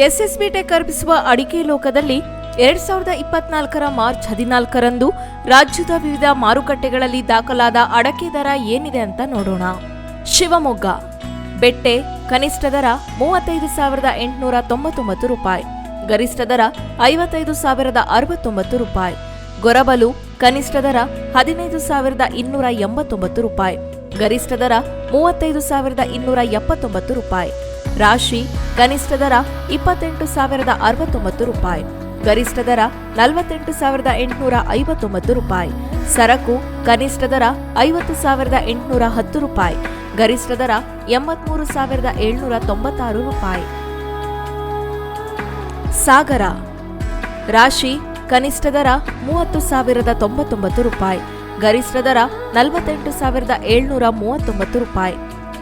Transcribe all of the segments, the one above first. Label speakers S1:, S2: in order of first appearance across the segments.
S1: SSB tech ಅರ್ಪಿಸುವ ಅಡಿಕೆ ಲೋಕದಲ್ಲಿ 2024 ಮಾರ್ಚ್ 14ರಂದು ರಾಜ್ಯದ ವಿವಿಧ ಮಾರುಕಟ್ಟೆಗಳಲ್ಲಿ ದಾಖಲಾದ ಅಡಕೆ ದರ ಏನಿದೆ ಅಂತ ನೋಡೋಣ. ಶಿವಮೊಗ್ಗ ಬೆಟ್ಟೆ ಕನಿಷ್ಠ ದರ 35,899 ರೂಪಾಯಿ, ಗರಿಷ್ಠ ದರ 55,069 ರೂಪಾಯಿ. ಗೊರಬಲು ಕನಿಷ್ಠ ದರ 15,289 ರೂಪಾಯಿ, ಗರಿಷ್ಠ ದರ 35,279 ರೂಪಾಯಿ. ರಾಶಿ ಕನಿಷ್ಠ ದರ 28,069 ರೂಪಾಯಿ, ಗರಿಷ್ಠ ದರ 48,859 ರೂಪಾಯಿ. ಸರಕು ಕನಿಷ್ಠ ದರ 50,810 ರೂಪಾಯಿ, ಗರಿಷ್ಠ ದರ 83,796 ರೂಪಾಯಿ. ಸಾಗರ ರಾಶಿ ಕನಿಷ್ಠ ದರ 30,099 ರೂಪಾಯಿ, ಗರಿಷ್ಠ ದರ 48,739 ರೂಪಾಯಿ.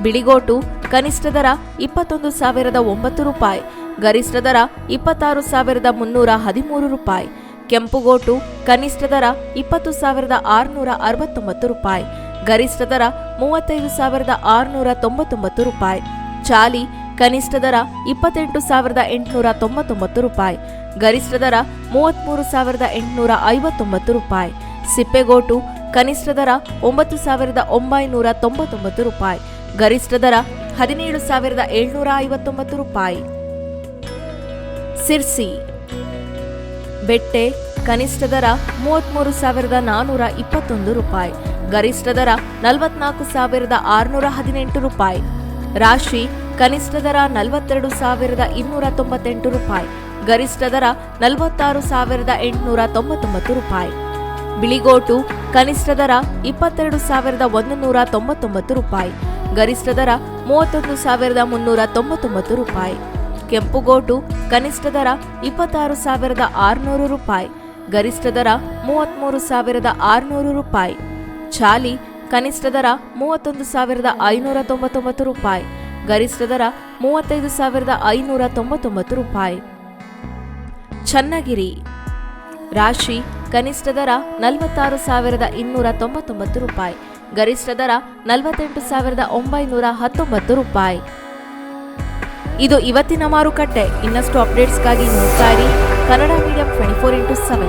S1: ಬಿಳಿಗೋಟು ಕನಿಷ್ಠ ದರ 21,009 ರೂಪಾಯಿ, ಗರಿಷ್ಠ ದರ 26,313 ರೂಪಾಯಿ. ಕೆಂಪುಗೋಟು ಕನಿಷ್ಠ ದರ 20,669 ರೂಪಾಯಿ, ಗರಿಷ್ಠ ದರ 35,699 ರೂಪಾಯಿ. ಚಾಲಿ ಕನಿಷ್ಠ ದರ 28,899 ರೂಪಾಯಿ, ಗರಿಷ್ಠ ದರ 33,859 ರೂಪಾಯಿ. ಸಿಪ್ಪೆಗೋಟು ಕನಿಷ್ಠ ದರ 9,999 ರೂಪಾಯಿ, ಗರಿಷ್ಠ ದರ 17,759 ರೂಪಾಯಿ. ಸಿರ್ಸಿ ಬೆಟ್ಟೆ ಕನಿಷ್ಠ ದರ 33,421 ರೂಪಾಯಿ, ಗರಿಷ್ಠ ದರ 44,618 ರೂಪಾಯಿ. ರಾಶಿ ಕನಿಷ್ಠ ದರ 42,298 ರೂಪಾಯಿ, ಗರಿಷ್ಠ ದರ 46,899 ರೂಪಾಯಿ. ಬಿಳಿಗೋಟು ಕನಿಷ್ಠ ದರ 22,199 ರೂಪಾಯಿ, ಗರಿಷ್ಠ ದರ 31,399 ರೂಪಾಯಿ. ಕೆಂಪುಗೋಟು ಕನಿಷ್ಠ ದರ 26,600 ರೂಪಾಯಿ, ಗರಿಷ್ಠ ದರ 33,600 ರೂಪಾಯಿ. ಚಾಲಿ ಕನಿಷ್ಠ ದರ 31,599 ರೂಪಾಯಿ, ಗರಿಷ್ಠ ದರ 35,599 ರೂಪಾಯಿ. ಚನ್ನಗಿರಿ ರಾಶಿ ಕನಿಷ್ಠ ದರ 46,299 ರೂಪಾಯಿ, ಗರಿಷ್ಠ ದರ 48,919 ರೂಪಾಯಿ. ಇದು ಇವತ್ತಿನ ಮಾರುಕಟ್ಟೆ. ಇನ್ನಷ್ಟು ಅಪ್ಡೇಟ್ಸ್ಗಾಗಿ ನೋಡ್ತಾ ಇರಿ ಕನ್ನಡ ಮೀಡಿಯಂ 24x7.